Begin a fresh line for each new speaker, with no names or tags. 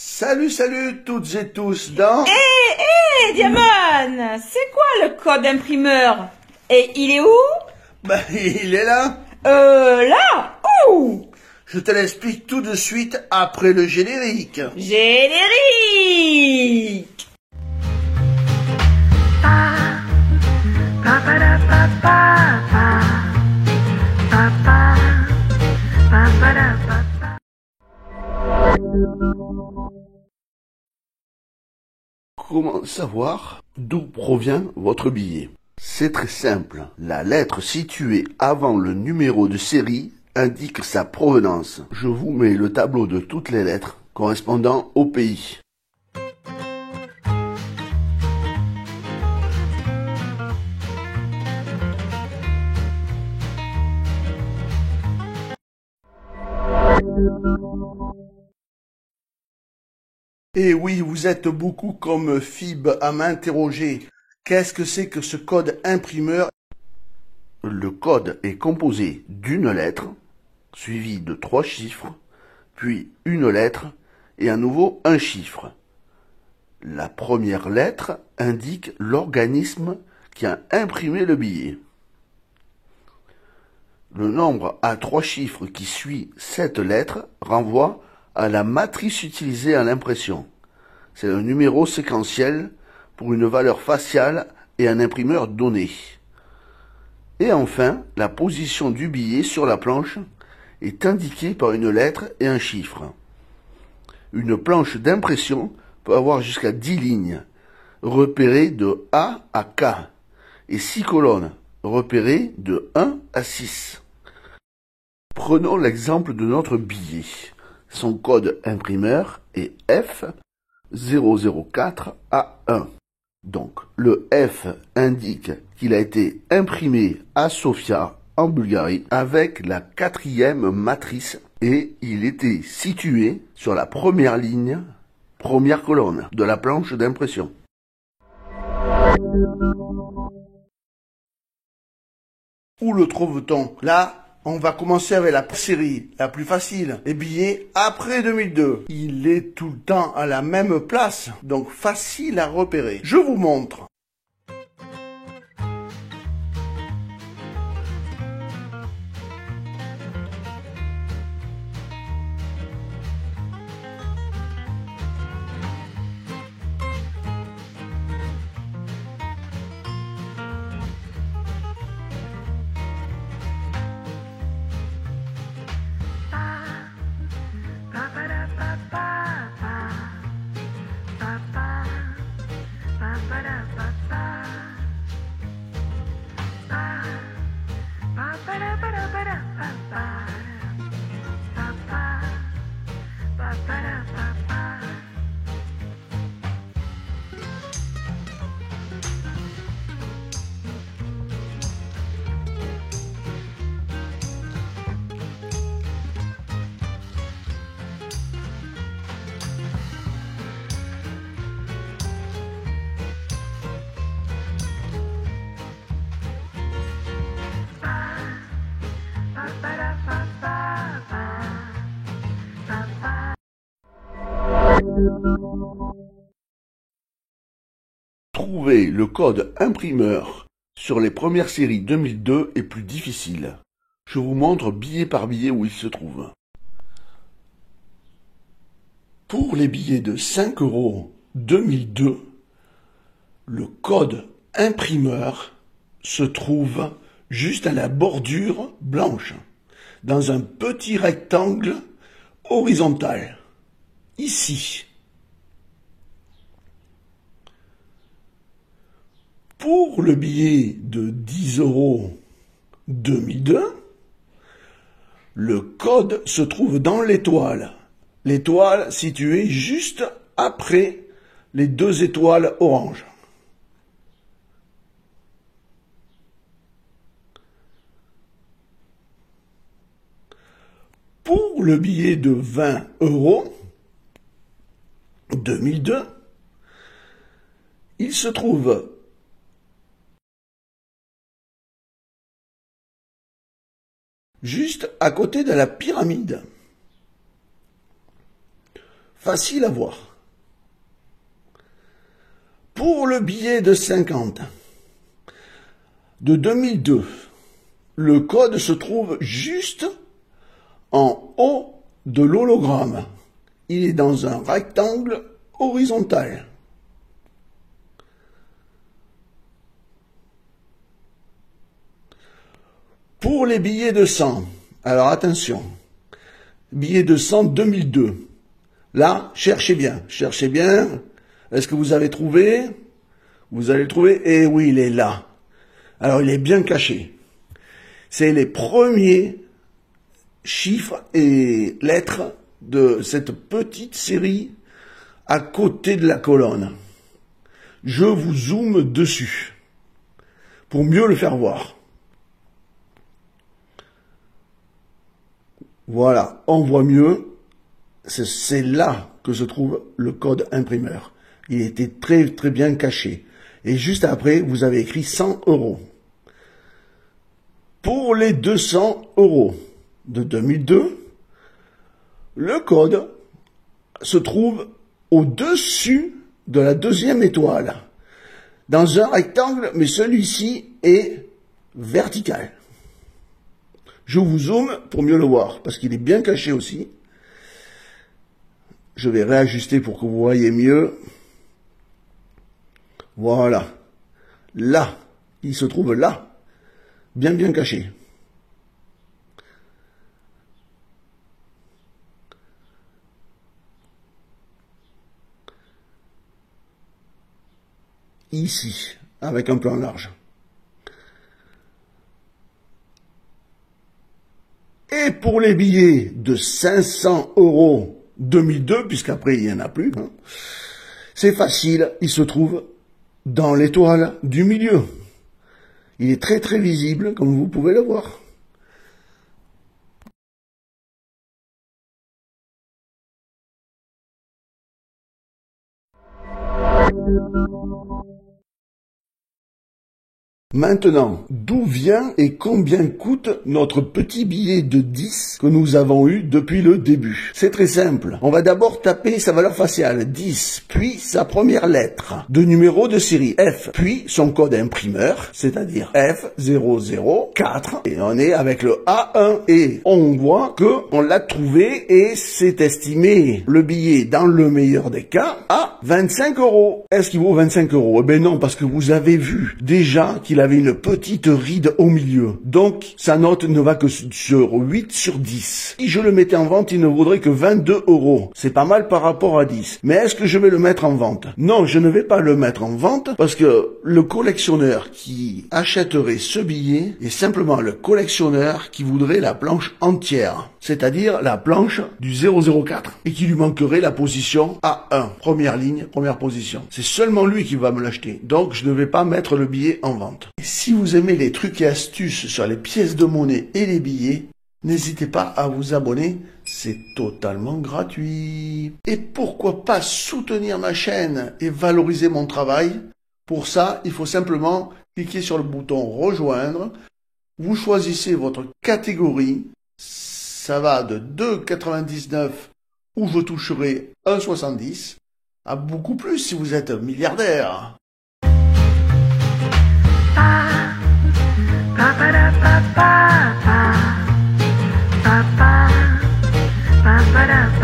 Salut, salut toutes et tous dans...
Diamant, c'est quoi le code imprimeur? Et il est où?
Ben, il est là.
Là? Où?
Je te l'explique tout de suite après le générique.
Générique!
Comment savoir d'où provient votre billet? C'est très simple. La lettre située avant le numéro de série indique sa provenance. Je vous mets le tableau de toutes les lettres correspondant au pays. Et oui, vous êtes beaucoup comme Fib à m'interroger. Qu'est-ce que c'est que ce code imprimeur? Le code est composé d'une lettre, suivie de 3 chiffres, puis une lettre et à nouveau un chiffre. La première lettre indique l'organisme qui a imprimé le billet. Le nombre à 3 chiffres qui suit cette lettre renvoie à la matrice utilisée à l'impression. C'est un numéro séquentiel pour une valeur faciale et un imprimeur donné. Et enfin, la position du billet sur la planche est indiquée par une lettre et un chiffre. Une planche d'impression peut avoir jusqu'à 10 lignes, repérées de A à K, et 6 colonnes, repérées de 1 à 6. Prenons l'exemple de notre billet. Son code imprimeur est F004A1. Donc, le F indique qu'il a été imprimé à Sofia, en Bulgarie, avec la 4e matrice et il était situé sur la première ligne, première colonne de la planche d'impression. Où le trouve-t-on? Là, on va commencer avec la série la plus facile, les billets après 2002. Il est tout le temps à la même place, donc facile à repérer. Je vous montre. Trouver le code imprimeur sur les premières séries 2002 est plus difficile. Je vous montre billet par billet où il se trouve. Pour les billets de 5 € 2002, le code imprimeur se trouve juste à la bordure blanche, dans un petit rectangle horizontal, ici. Pour le billet de 10 € 2002, le code se trouve dans l'étoile. L'étoile située juste après les 2 étoiles oranges. Pour le billet de 20 € 2002, il se trouve juste à côté de la pyramide. Facile à voir. Pour le billet de 50 de 2002, le code se trouve juste en haut de l'hologramme. Il est dans un rectangle horizontal. Pour les billets de 100, alors attention, billets de 100 2002. Là, cherchez bien. Est-ce que vous avez trouvé? Vous allez le trouver. Eh oui, il est là. Alors, il est bien caché. C'est les premiers chiffres et lettres de cette petite série à côté de la colonne. Je vous zoome dessus pour mieux le faire voir. Voilà, on voit mieux. C'est là que se trouve le code imprimeur. Il était très très bien caché. Et juste après, vous avez écrit 100 €. Pour les 200 € de 2002, le code se trouve au-dessus de la deuxième étoile, dans un rectangle, mais celui-ci est vertical. Je vous zoome pour mieux le voir, parce qu'il est bien caché aussi. Je vais réajuster pour que vous voyez mieux. Voilà. Là, il se trouve là, bien caché. Ici, avec un plan large. Et pour les billets de 500 € 2002, puisqu'après il n'y en a plus, hein, c'est facile, il se trouve dans l'étoile du milieu. Il est très très visible, comme vous pouvez le voir. Maintenant, d'où vient et combien coûte notre petit billet de 10 que nous avons eu depuis le début? C'est très simple. On va d'abord taper sa valeur faciale, 10, puis sa première lettre de numéro de série F, puis son code imprimeur, c'est-à-dire F004, et on est avec le A1, et on voit que on l'a trouvé et c'est estimé le billet, dans le meilleur des cas, à 25 €. Est-ce qu'il vaut 25 €? Eh ben non, parce que vous avez vu déjà qu'il avait une petite ride au milieu. Donc, sa note ne va que sur 8 sur 10. Si je le mettais en vente, il ne vaudrait que 22 €. C'est pas mal par rapport à 10. Mais est-ce que je vais le mettre en vente? Non, je ne vais pas le mettre en vente parce que le collectionneur qui achèterait ce billet est simplement le collectionneur qui voudrait la planche entière. C'est-à-dire la planche du 004 et qui lui manquerait la position A1. Première ligne, première position. C'est seulement lui qui va me l'acheter. Donc, je ne vais pas mettre le billet en vente. Et si vous aimez les trucs et astuces sur les pièces de monnaie et les billets, n'hésitez pas à vous abonner, c'est totalement gratuit. Et pourquoi pas soutenir ma chaîne et valoriser mon travail? Pour ça, il faut simplement cliquer sur le bouton rejoindre. Vous choisissez votre catégorie. Ça va de 2,99 où je toucherai 1,70 à beaucoup plus si vous êtes milliardaire. Pa pa da pa pa pa pa pa pa pa da